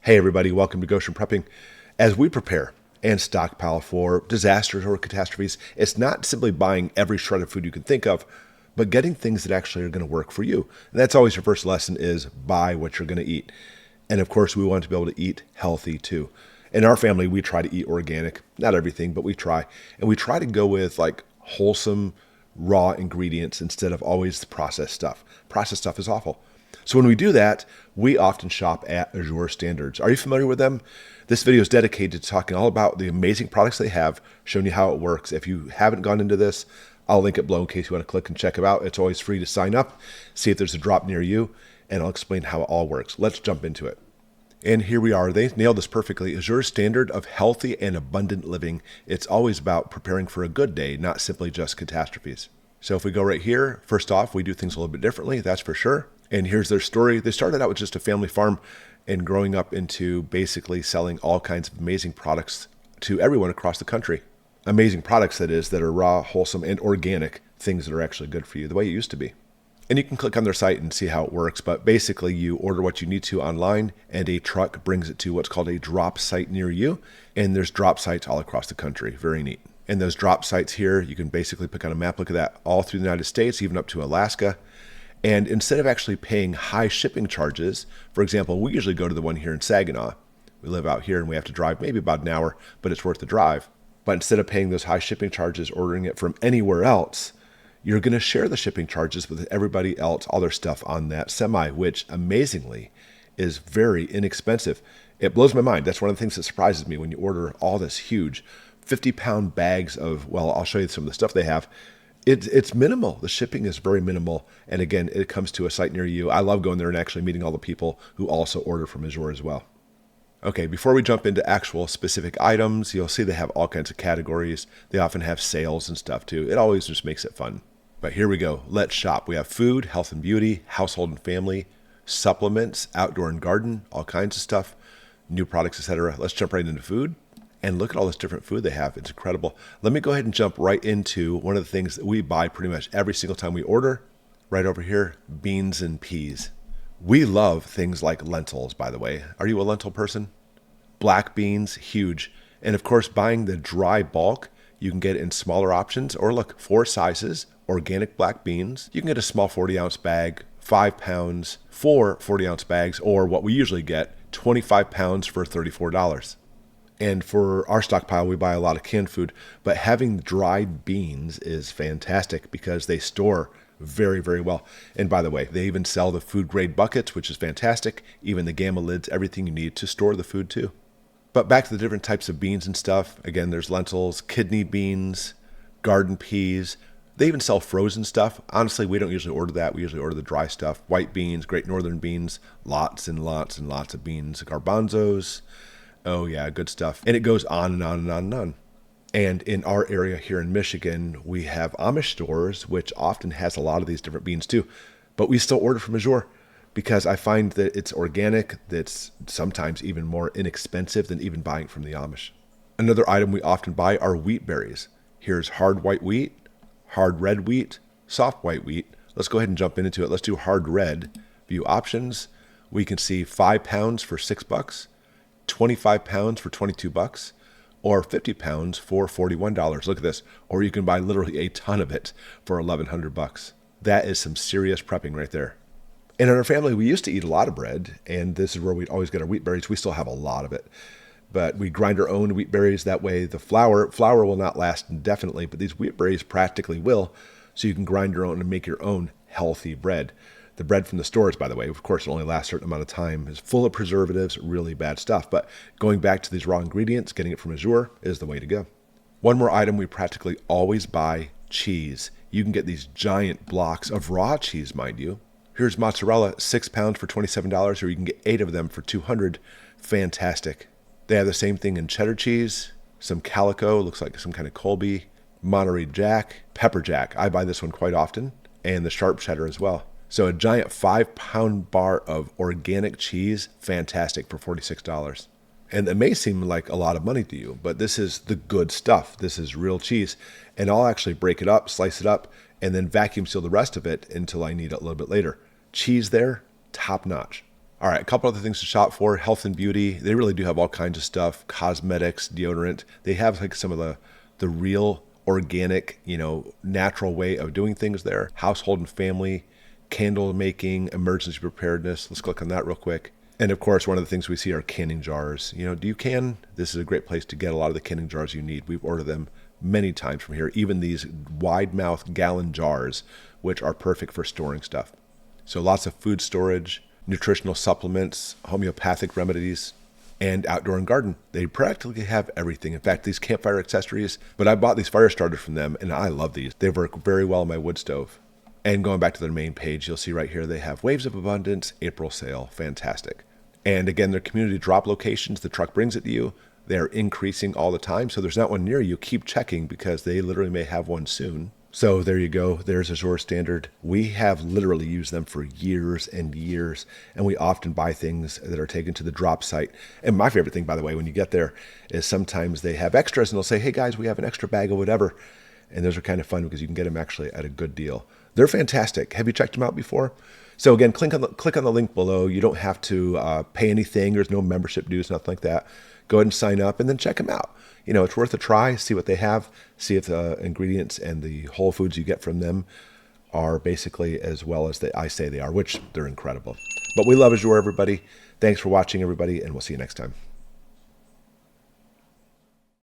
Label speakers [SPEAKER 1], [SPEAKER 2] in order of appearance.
[SPEAKER 1] Hey everybody, welcome to Goshen Prepping. As we prepare and stockpile for disasters or catastrophes, it's not simply buying every shred of food you can think of, but getting things that actually are going to work for you. And that's always your first lesson is buy what you're going to eat. And of course, we want to be able to eat healthy too. In our family, we try to eat organic, not everything, but we try. And we try to go with like wholesome, raw ingredients instead of always the processed stuff. Processed stuff is awful. So when we do that, we often shop at Azure Standards. Are you familiar with them? This video is dedicated to talking all about the amazing products they have, showing you how it works. If you haven't gone into this, I'll link it below in case you want to click and check it out. It's always free to sign up, see if there's a drop near you, and I'll explain how it all works. Let's jump into it. And here we are. They nailed this perfectly. Azure Standard of healthy and abundant living. It's always about preparing for a good day, not simply just catastrophes. So if we go right here, first off, we do things a little bit differently, that's for sure. And here's their story. They started out with just a family farm and growing up into basically selling all kinds of amazing products to everyone across the country. Amazing products, that is, that are raw, wholesome, and organic, things that are actually good for you, the way it used to be. And you can click on their site and see how it works, but basically you order what you need to online and a truck brings it to what's called a drop site near you. And there's drop sites all across the country. Very neat. And those drop sites here, you can basically pick on a map, look at that, all through the United States, even up to Alaska. And instead of actually paying high shipping charges, for example, we usually go to the one here in Saginaw. We live out here and we have to drive maybe about an hour, but it's worth the drive. But instead of paying those high shipping charges, ordering it from anywhere else, you're going to share the shipping charges with everybody else, all their stuff on that semi, which amazingly is very inexpensive. It blows my mind. That's one of the things that surprises me when you order all this huge 50-pound bags of, well, I'll show you some of the stuff they have. It's minimal. The shipping is very minimal. And again, it comes to a site near you. I love going there and actually meeting all the people who also order from Azure as well. Okay, before we jump into actual specific items, you'll see they have all kinds of categories. They often have sales and stuff too. It always just makes it fun. But here we go. Let's shop. We have food, health and beauty, household and family, supplements, outdoor and garden, all kinds of stuff, new products, etc. Let's jump right into food. And look at all this different food they have. It's incredible. Let me go ahead and jump right into one of the things that we buy pretty much every single time we order. Right over here, beans and peas. We love things like lentils, by the way. Are you a lentil person? Black beans, huge. And of course, buying the dry bulk, you can get it in smaller options. Or look, 4 sizes, organic black beans. You can get a small 40-ounce bag, 5 pounds, 4 40-ounce bags, or what we usually get, 25 pounds for $34. And for our stockpile, we buy a lot of canned food, but having dried beans is fantastic because they store very, very well. And by the way, they even sell the food grade buckets, which is fantastic. Even the gamma lids, everything you need to store the food too. But back to the different types of beans and stuff. Again, there's lentils, kidney beans, garden peas. They even sell frozen stuff. Honestly, we don't usually order that. We usually order the dry stuff. White beans, great northern beans, lots and lots and lots of beans. Garbanzos. Oh yeah, good stuff. And it goes on and on and on and on. And in our area here in Michigan, we have Amish stores, which often has a lot of these different beans too. But we still order from Azure because I find that it's organic, that's sometimes even more inexpensive than even buying from the Amish. Another item we often buy are wheat berries. Here's hard white wheat, hard red wheat, soft white wheat. Let's go ahead and jump into it. Let's do hard red. View options. We can see 5 pounds for $6. 25 pounds for $22, or 50 pounds for $41. Look at this. Or you can buy literally a ton of it for $1,100. That is some serious prepping right there. And in our family, we used to eat a lot of bread, and this is where we'd always get our wheat berries. We still have a lot of it. But we grind our own wheat berries. That way the flour will not last indefinitely, but these wheat berries practically will. So you can grind your own and make your own healthy bread. The bread from the stores, by the way, of course, it only lasts a certain amount of time, is full of preservatives, really bad stuff. But going back to these raw ingredients, getting it from Azure is the way to go. One more item we practically always buy, cheese. You can get these giant blocks of raw cheese, mind you. Here's mozzarella, 6 pounds for $27, or you can get 8 of them for $200. Fantastic. They have the same thing in cheddar cheese, some calico, looks like some kind of Colby, Monterey Jack, pepper jack. I buy this one quite often, and the sharp cheddar as well. So a giant 5-pound bar of organic cheese, fantastic for $46. And it may seem like a lot of money to you, but this is the good stuff. This is real cheese. And I'll actually break it up, slice it up, and then vacuum seal the rest of it until I need it a little bit later. Cheese there, top notch. All right, a couple other things to shop for. Health and beauty. They really do have all kinds of stuff. Cosmetics, deodorant. They have like some of the real organic, natural way of doing things there. Household and family, candle making, emergency preparedness. Let's click on that real quick. And of course, one of the things we see are canning jars. Do you can? This is a great place to get a lot of the canning jars you need. We've ordered them many times from here, even these wide mouth gallon jars, which are perfect for storing stuff. So lots of food storage, nutritional supplements, homeopathic remedies, and outdoor and garden. They practically have everything. In fact, these campfire accessories, but I bought these fire starters from them, and I love these. They work very well on my wood stove. And going back to their main page, you'll see right here, they have Waves of Abundance, April sale. Fantastic. And again, their community drop locations, the truck brings it to you. They're increasing all the time. So there's not one near you. Keep checking because they literally may have one soon. So there you go. There's Azure Standard. We have literally used them for years and years, and we often buy things that are taken to the drop site. And my favorite thing, by the way, when you get there is sometimes they have extras and they'll say, hey guys, we have an extra bag of whatever. And those are kind of fun because you can get them actually at a good deal. They're fantastic. Have you checked them out before? So again, click on the link below. You don't have to pay anything. There's no membership dues, nothing like that. Go ahead and sign up and then check them out. It's worth a try, see what they have, see if the ingredients and the whole foods you get from them are basically as well as I say they are, which they're incredible. But we love Azure, everybody. Thanks for watching, everybody, and we'll see you next time.